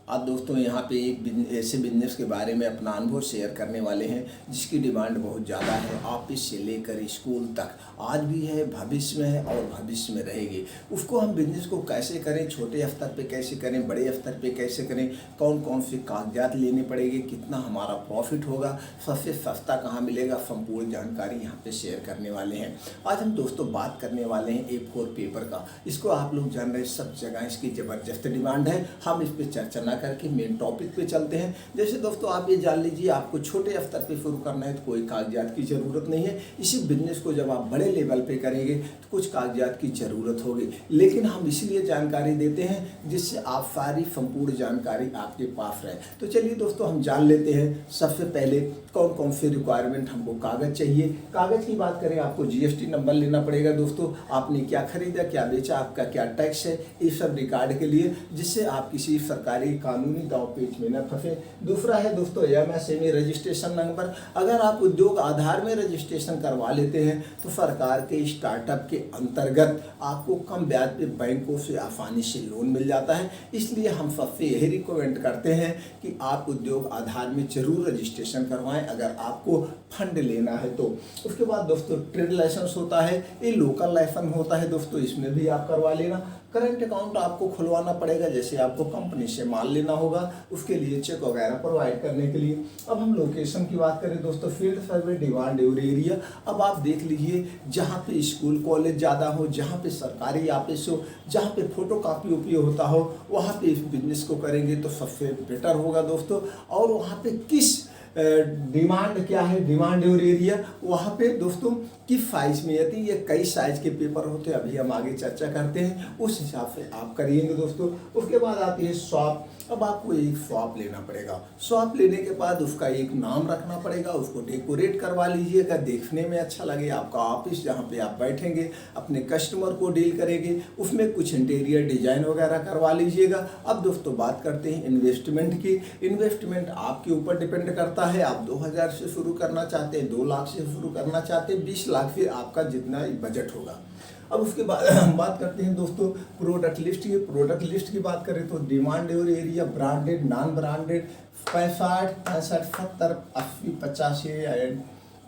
आज दोस्तों यहाँ पे एक ऐसे बिजनेस के बारे में अपना अनुभव शेयर करने वाले हैं जिसकी डिमांड बहुत ज़्यादा है। ऑफिस से लेकर स्कूल तक आज भी है, भविष्य में है और भविष्य में रहेगी। उसको हम बिजनेस को कैसे करें, छोटे स्तर पे कैसे करें, बड़े स्तर पे कैसे करें, कौन कौन से कागजात लेने पड़ेंगे, कितना हमारा प्रॉफिट होगा, सबसे सस्ता कहाँ मिलेगा, संपूर्ण जानकारी यहाँ पे शेयर करने वाले हैं। आज हम दोस्तों बात करने वाले हैं A4 पेपर का। इसको आप लोग जान रहे हैं, सब जगह इसकी ज़बरदस्त डिमांड है। हम इस पर चर्चा ना करके मेन टॉपिक पे चलते हैं। जैसे दोस्तों आप ये जान लीजिए, आपको छोटे स्तर पे शुरू करना है तो कोई कागजात की ज़रूरत नहीं है। इसी बिजनेस को जब आप बड़े लेवल पे करेंगे तो कुछ कागजात की ज़रूरत होगी, लेकिन हम इसलिए जानकारी देते हैं जिससे आप सारी संपूर्ण जानकारी आपके पास रहे। तो चलिए दोस्तों हम जान लेते हैं। सबसे पहले कौन कौन से रिक्वायरमेंट हमको कागज़ चाहिए। कागज़ की बात करें, आपको GST नंबर लेना पड़ेगा दोस्तों, आपने क्या खरीदा, क्या बेचा, आपका क्या टैक्स है, इस सब रिकॉर्ड के लिए, जिससे आप किसी सरकारी कानूनी दाव पेच में न फंसे। दूसरा है दोस्तों MSME रजिस्ट्रेशन नंबर। अगर आप उद्योग आधार में रजिस्ट्रेशन करवा लेते हैं तो सरकार के स्टार्टअप के अंतर्गत आपको कम ब्याज पे बैंकों से आसानी से लोन मिल जाता है। इसलिए हम सबसे यही रिकमेंड करते हैं कि आप उद्योग आधार में जरूर रजिस्ट्रेशन करवाएं अगर आपको फंड लेना है तो। उसके बाद दोस्तों ट्रेड लाइसेंस होता है, ये लोकल लाइसेंस होता है दोस्तों, इसमें भी आप करवा लेना। करंट अकाउंट आपको खुलवाना पड़ेगा, जैसे आपको कंपनी से माल लेना होगा उसके लिए चेक वगैरह प्रोवाइड करने के लिए। अब हम लोकेशन की बात करें दोस्तों, फील्ड सर्वे डिमांड एरिया। अब आप देख लीजिए, जहाँ पे स्कूल कॉलेज ज़्यादा हो, जहाँ पे सरकारी ऑफिस हो, जहाँ पे फोटो कापी उपयोग होता हो, वहाँ पे इस बिजनेस को करेंगे तो सबसे बेटर होगा दोस्तों। और वहाँ पे किस डिमांड क्या है, डिमांड और एरिया, वहाँ पे दोस्तों किस साइज में आती है, ये कई साइज के पेपर होते हैं, अभी हम आगे चर्चा करते हैं, उस हिसाब से आप करिएंगे दोस्तों। उसके बाद आती है शॉप। अब आपको एक शॉप लेना पड़ेगा। शॉप लेने के बाद उसका एक नाम रखना पड़ेगा, उसको डेकोरेट करवा लीजिएगा, देखने में अच्छा लगे। आपका ऑफिस जहाँ पे आप बैठेंगे, अपने कस्टमर को डील करेंगे, उसमें कुछ इंटीरियर डिजाइन वगैरह करवा लीजिएगा। अब दोस्तों बात करते हैं इन्वेस्टमेंट की। इन्वेस्टमेंट आपके ऊपर डिपेंड करता है, आप 2000 से शुरू करना चाहते हैं, 2 लाख से शुरू करना चाहते हैं, 20 लाख से आपका जितना बजट होगा। अब उसके बाद हम बात करते हैं दोस्तों प्रोडक्ट लिस्ट की। प्रोडक्ट लिस्ट की बात करें तो डिमांड और area, branded, non branded, 65, 65, 70, 80,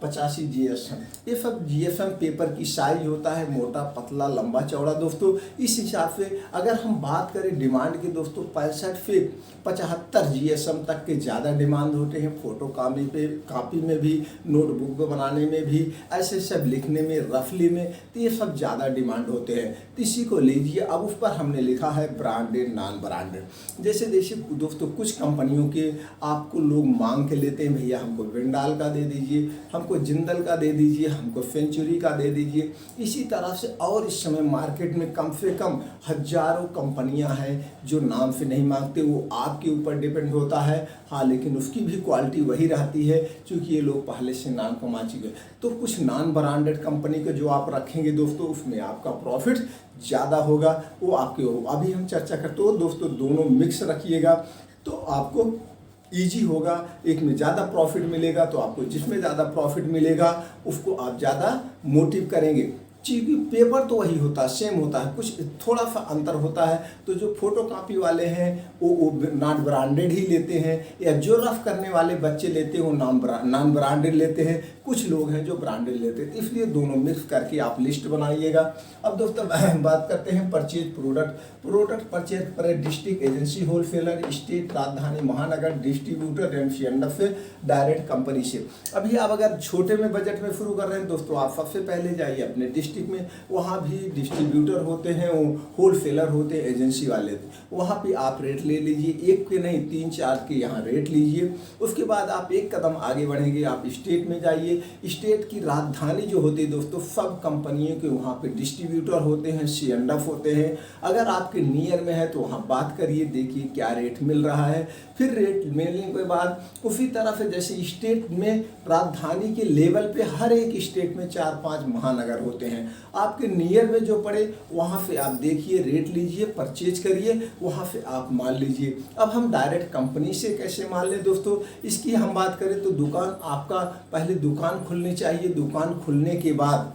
85 GSM, ये सब GSM पेपर की साइज होता है, मोटा, पतला, लंबा, चौड़ा दोस्तों। इस हिसाब से अगर हम बात करें डिमांड की दोस्तों, 65 से 75 GSM तक के ज़्यादा डिमांड होते हैं। फोटो कापी में भी, नोटबुक बनाने में भी, ऐसे सब लिखने में, रफली में, तो ये सब ज़्यादा डिमांड होते हैं। तो इसी को लीजिए। अब उस पर हमने लिखा है ब्रांडेड, नॉन ब्रांडेड। जैसे दोस्तों कुछ कंपनियों के आपको लोग मांग के लेते हैं, भैया हमको विंडाल का दे दीजिए, हमको जिंदल का दे दीजिए, हमको सेंचुरी का दे दीजिए। इसी तरह से और इस समय मार्केट में कम से कम हजारों कंपनियां हैं जो नाम से नहीं मांगते, वो आपके ऊपर डिपेंड होता है। हाँ, लेकिन उसकी भी क्वालिटी वही रहती है क्योंकि ये लोग पहले से नाम कमा चुके। तो कुछ नॉन ब्रांडेड कंपनी के जो आप रखेंगे दोस्तों, उसमें आपका प्रॉफिट ज़्यादा होगा, वो आपके अभी हम चर्चा करते हो दोस्तों। दोनों मिक्स रखिएगा तो आपको ईजी होगा। एक में ज़्यादा प्रॉफिट मिलेगा तो आपको जिसमें ज़्यादा प्रॉफिट मिलेगा उसको आप ज़्यादा मोटिव करेंगे। क्योंकि पेपर तो वही होता है, सेम होता है, कुछ थोड़ा सा अंतर होता है। तो जो फोटो कापी वाले हैं वो नॉन ब्रांडेड ही लेते हैं, या जो रफ करने वाले बच्चे लेते हैं वो नॉन ब्रांडेड लेते हैं। कुछ लोग हैं जो ब्रांडेड लेते हैं, इसलिए दोनों मिक्स करके आप लिस्ट बनाइएगा। अब दोस्तों बात करते हैं परचेज प्रोडक्ट परचेज पर डिस्ट्रिक्ट एजेंसी, होलसेलर, स्टेट, राजधानी, महानगर, डिस्ट्रीब्यूटर एंड सीएनएफ से, डायरेक्ट कंपनी से। अभी आप अगर छोटे में बजट में शुरू कर रहे हैं दोस्तों, आप सबसे पहले जाइए अपने डिस्ट्रिक्ट में, वहाँ भी डिस्ट्रीब्यूटर होते हैं, वो होलसेलर होते हैं, एजेंसी वाले, वहाँ पे आप रेट ले लीजिए। एक के नहीं 3-4 के यहाँ रेट लीजिए। उसके बाद आप एक कदम आगे बढ़ेंगे, आप स्टेट में जाइए। स्टेट की राजधानी जो होती है दोस्तों, सब कंपनियों के वहाँ पे डिस्ट्रीब्यूटर होते हैं, सीएनएफ होते हैं। अगर आपके नियर में है तो वहाँ बात करिए, देखिए क्या रेट मिल रहा है। फिर रेट मिलने के बाद उसी तरह से जैसे स्टेट में राजधानी के लेवल पे हर एक स्टेट में 4-5 महानगर होते हैं, आपके नियर में जो पड़े वहाँ से आप देखिए, रेट लीजिए, परचेज करिए, वहाँ से आप माल लीजिए। अब हम डायरेक्ट कंपनी से कैसे माल लें दोस्तों, इसकी हम बात करें तो दुकान, आपका पहले दुकान खुलनी चाहिए। दुकान खुलने के बाद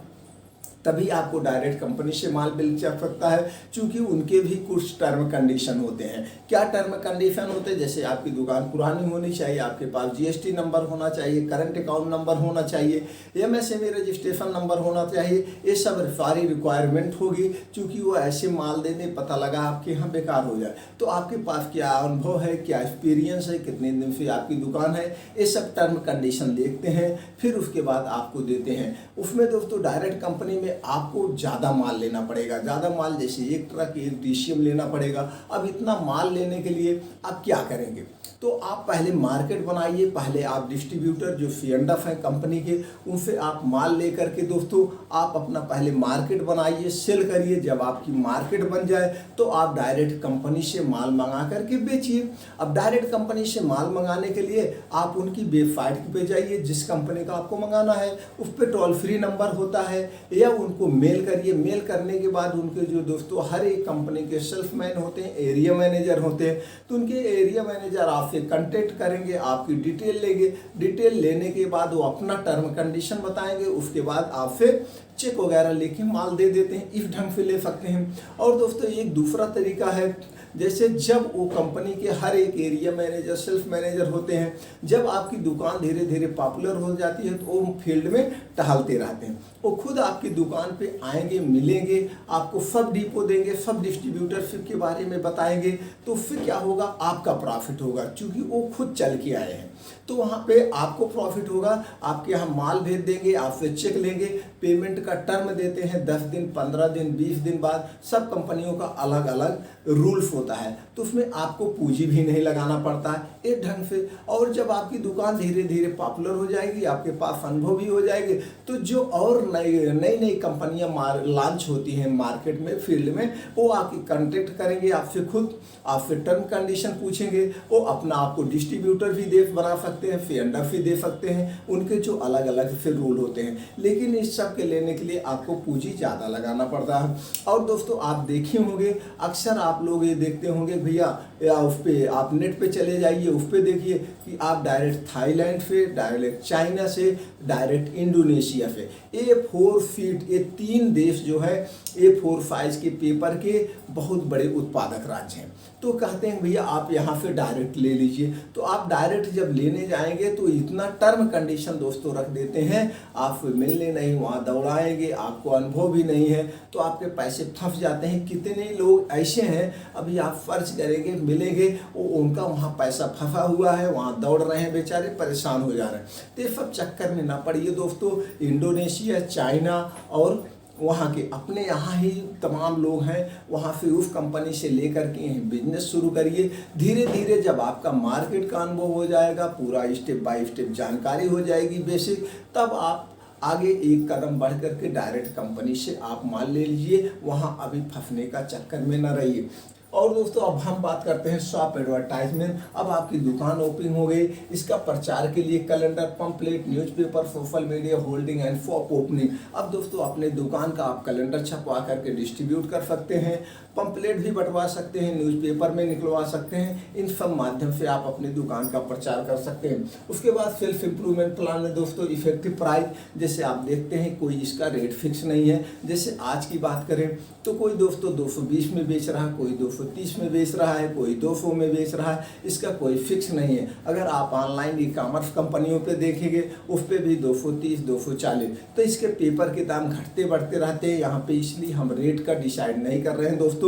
तभी आपको डायरेक्ट कंपनी से माल मिल सकता है, क्योंकि उनके भी कुछ टर्म कंडीशन होते हैं। क्या टर्म कंडीशन होते हैं? जैसे आपकी दुकान पुरानी होनी चाहिए, आपके पास जीएसटी नंबर होना चाहिए, करंट अकाउंट नंबर होना चाहिए, एमएसएमई रजिस्ट्रेशन नंबर होना चाहिए। ये सब सारी रिक्वायरमेंट होगी, क्योंकि वो ऐसे माल देने पता लगा आपके यहाँ बेकार हो जाए। तो आपके पास क्या अनुभव है, क्या एक्सपीरियंस है, कितने दिन से आपकी दुकान है, ये सब टर्म कंडीशन देखते हैं, फिर उसके बाद आपको देते हैं। उसमें दोस्तों डायरेक्ट कंपनी में आपको ज़्यादा माल लेना पड़ेगा। ज़्यादा माल जैसे एक ट्रक एक डीसीएम लेना पड़ेगा। अब इतना माल लेने के लिए आप क्या करेंगे? तो आप पहले मार्केट बनाइए, पहले आप डिस्ट्रीब्यूटर जो सीएनडएफ है कंपनी के, उनसे आप माल लेकर के दोस्तों आप अपना पहले मार्केट बनाइए, सेल करिए। जब आपकी मार्केट बन जाए तो आप डायरेक्ट कंपनी से माल मंगा करके बेचिए। अब डायरेक्ट कंपनी से माल मंगाने के लिए आप उनकी वेबसाइट पे जाइए, जिस कंपनी का आपको मंगाना है उस पर टोल फ्री नंबर होता है, या उनको मेल करिए। मेल करने के बाद उनके जो दोस्तों हर एक कंपनी के सेल्समैन होते हैं, एरिया मैनेजर होते हैं, तो उनके एरिया मैनेजर आपसे कांटेक्ट करेंगे, आपकी डिटेल लेंगे। डिटेल लेने के बाद वो अपना टर्म कंडीशन बताएंगे, उसके बाद आपसे चेक वगैरह लेके माल दे देते हैं। इस ढंग से ले सकते हैं। और दोस्तों एक दूसरा तरीका है, जैसे जब वो कंपनी के हर एक एरिया मैनेजर सेल्स मैनेजर होते हैं, जब आपकी दुकान धीरे धीरे पॉपुलर हो जाती है तो वो फील्ड में टहलते रहते हैं। वो खुद आपकी दुकान पे आएंगे, मिलेंगे, आपको सब डिपो देंगे, सब डिस्ट्रीब्यूटरशिप के बारे में बताएंगे। तो फिर क्या होगा? आपका प्रॉफिट होगा, क्योंकि वो खुद चल के आए हैं। तो वहाँ पे आपको प्रॉफिट होगा। आपके यहाँ माल भेज देंगे, आपसे चेक लेंगे, पेमेंट का टर्म देते हैं 10 दिन, 15 दिन, 20 दिन बाद। सब कंपनियों का अलग अलग रूल्स होता है, तो उसमें आपको पूंजी भी नहीं लगाना पड़ता है एक ढंग से। और जब आपकी दुकान धीरे धीरे पॉपुलर हो जाएगी, आपके पास अनुभव भी हो जाएगी, तो जो और नई कंपनियां लॉन्च होती हैं मार्केट में, फील्ड में, वो आके कांटेक्ट करेंगे आपसे, खुद आपसे टर्म कंडीशन पूछेंगे। वो अपना आपको डिस्ट्रीब्यूटर भी बना सकते हैं, सीएनडएफ भी दे सकते हैं, उनके जो अलग अलग फिर रूल होते हैं। लेकिन इस सब के लेने के लिए आपको पूंजी ज़्यादा लगाना पड़ता है। और दोस्तों आप देखे होंगे, अक्सर आप लोग ये देखते होंगे भैया, या उस पर आप नेट पे चले जाइए, उस पर देखिए कि आप डायरेक्ट थाईलैंड से, डायरेक्ट चाइना से, डायरेक्ट इंडोनेशिया से, A4 शीट, ये 3 देश जो है A4 साइज के पेपर के बहुत बड़े उत्पादक राज्य हैं। तो कहते हैं भैया आप यहाँ से डायरेक्ट ले लीजिए। तो आप डायरेक्ट जब लेने जाएंगे तो इतना टर्म कंडीशन दोस्तों रख देते हैं, आप मिलने नहीं वहाँ दौड़ाएंगे, आपको अनुभव भी नहीं है, तो आपके पैसे फंस जाते हैं। कितने लोग ऐसे हैं, अभी आप सर्च करेंगे मिलेंगे, वो उनका वहाँ पैसा फंसा हुआ है, वहाँ दौड़ रहे हैं, बेचारे परेशान हो जा रहे हैं। तो ये सब चक्कर में ना पड़िए दोस्तों। इंडोनेशिया, चाइना और वहाँ के अपने यहाँ ही तमाम लोग हैं, वहाँ से उस कंपनी से लेकर के बिजनेस शुरू करिए। धीरे धीरे जब आपका मार्केट का अनुभव हो जाएगा, पूरा स्टेप बाय स्टेप जानकारी हो जाएगी बेसिक, तब आप आगे एक कदम बढ़ करके डायरेक्ट कंपनी से आप माल ले लीजिए। वहाँ अभी फंसने का चक्कर में न रहिए। और दोस्तों अब हम बात करते हैं शॉप एडवर्टाइजमेंट। अब आपकी दुकान ओपनिंग हो गई, इसका प्रचार के लिए calendar, pamphlet, newspaper, social media, holding and shop opening. अब दोस्तों अपने दुकान का आप कैलेंडर छपवा करके डिस्ट्रीब्यूट कर सकते हैं, पंपलेट भी बंटवा सकते हैं, न्यूज़पेपर में निकलवा सकते हैं। इन सब माध्यम से आप अपनी दुकान का प्रचार कर सकते हैं। उसके बाद सेल्फ इम्प्रूवमेंट प्लान है दोस्तों, इफेक्टिव प्राइस। जैसे आप देखते हैं कोई इसका रेट फिक्स नहीं है। जैसे आज की बात करें तो कोई दोस्तों 220 में बेच रहा है, कोई 230 में बेच रहा है, कोई 200 में बेच रहा है, इसका कोई फिक्स नहीं है। अगर आप ऑनलाइन ई कॉमर्स कंपनियों पे देखेंगे उस पर भी 230, 240, तो इसके पेपर के दाम घटते बढ़ते रहते हैं यहाँ पे, इसलिए हम रेट का डिसाइड नहीं कर रहे हैं दोस्तों।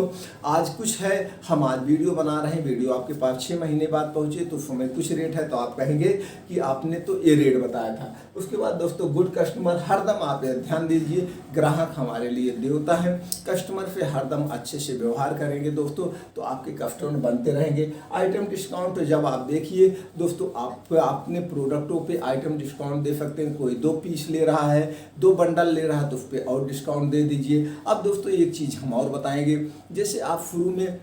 आज कुछ है, हम आज वीडियो बना रहे हैं, वीडियो आपके पास 6 महीने बाद पहुँचे तो उसमें कुछ रेट है, तो आप कहेंगे कि आपने तो ये रेट बताया था। उसके बाद दोस्तों गुड कस्टमर, हरदम आप ध्यान दीजिए, ग्राहक हमारे लिए देवता है। कस्टमर से हरदम अच्छे से व्यवहार करेंगे दोस्तों तो आपके कस्टमर बनते रहेंगे। आइटम डिस्काउंट जब आप देखिए दोस्तों, आप अपने प्रोडक्टों पे आइटम डिस्काउंट दे सकते हैं। कोई 2 पीस ले रहा है, 2 बंडल ले रहा है तो उस पर और डिस्काउंट दे दीजिए। अब दोस्तों एक चीज़ हम और बताएंगे, जैसे आप शुरू में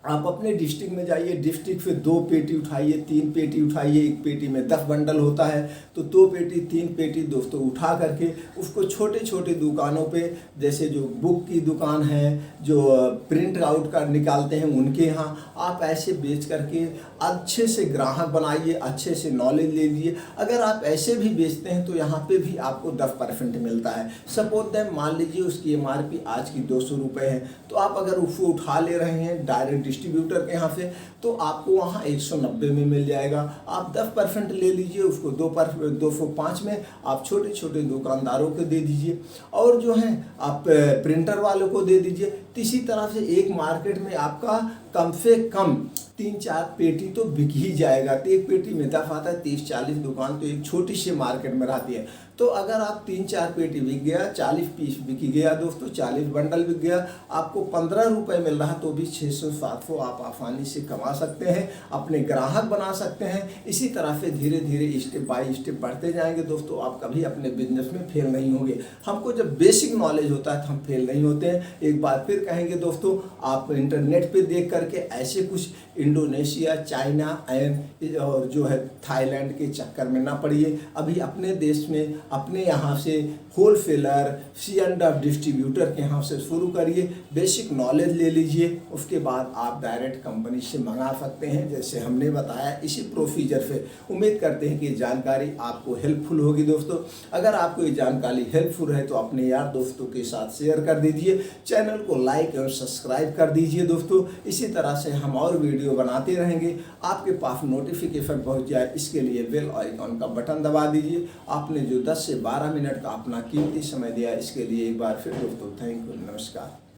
आप अपने डिस्ट्रिक्ट में जाइए, डिस्ट्रिक्ट से 2 पेटी उठाइए, 3 पेटी उठाइए, एक पेटी में 10 बंडल होता है, तो 2 पेटी 3 पेटी दोस्तों उठा करके उसको छोटे छोटे दुकानों पे, जैसे जो बुक की दुकान है, जो प्रिंट आउट का निकालते हैं उनके यहाँ आप ऐसे बेच करके अच्छे से ग्राहक बनाइए, अच्छे से नॉलेज ले लीजिए। अगर आप ऐसे भी बेचते हैं तो यहाँ पे भी आपको 10% मिलता है। सपोज दैट मान लीजिए उसकी MRP आज की 200 रुपये है, तो आप अगर उसको उठा ले रहे हैं डायरेक्ट डिस्ट्रीब्यूटर के यहाँ से, तो आपको वहाँ 190 में मिल जाएगा। आप 10% ले लीजिए, उसको 205 में आप छोटे छोटे दुकानदारों को दे दीजिए, और जो है आप प्रिंटर वालों को दे दीजिए। इसी तरह से एक मार्केट में आपका कम से कम 3-4 पेटी तो बिक ही जाएगा। तो एक पेटी में 10 आता है, 30-40 दुकान तो एक छोटी सी मार्केट में रहती है। तो अगर आप 3-4 पेटी बिक गया, 40 पीस बिक गया दोस्तों, 40 बंडल बिक गया, आपको 15 रुपये मिल रहा, तो भी 600-700 आप आसानी से कमा सकते हैं, अपने ग्राहक बना सकते हैं। इसी तरह से धीरे धीरे स्टेप बाय स्टेप बढ़ते जाएंगे दोस्तों, आप कभी अपने बिजनेस में फेल नहीं होंगे। हमको जब बेसिक नॉलेज होता है तो हम फेल नहीं होते हैं। एक बार फिर कहेंगे दोस्तों, आप इंटरनेट पे देख करके ऐसे कुछ इंडोनेशिया, चाइना एंड और जो है थाईलैंड के चक्कर में ना पड़िए। अभी अपने देश में अपने यहाँ से होलसेलर, C&F डिस्ट्रीब्यूटर के यहाँ से शुरू करिए, बेसिक नॉलेज ले लीजिए, उसके बाद आप डायरेक्ट कंपनी से मंगा सकते हैं जैसे हमने बताया इसी प्रोसीजर से। उम्मीद करते हैं कि ये जानकारी आपको हेल्पफुल होगी दोस्तों। अगर आपको ये जानकारी हेल्पफुल है तो अपने यार दोस्तों के साथ शेयर कर दीजिए, चैनल को लाइक और सब्सक्राइब कर दीजिए दोस्तों। इसी तरह से हम और वीडियो बनाते रहेंगे, आपके पास नोटिफिकेशन पहुंच जाए, इसके लिए बेल आइकॉन का बटन दबा दीजिए। आपने जो 10 से 12 मिनट का अपना कीमती समय दिया, इसके लिए एक बार फिर दोस्तों थैंक यू, नमस्कार।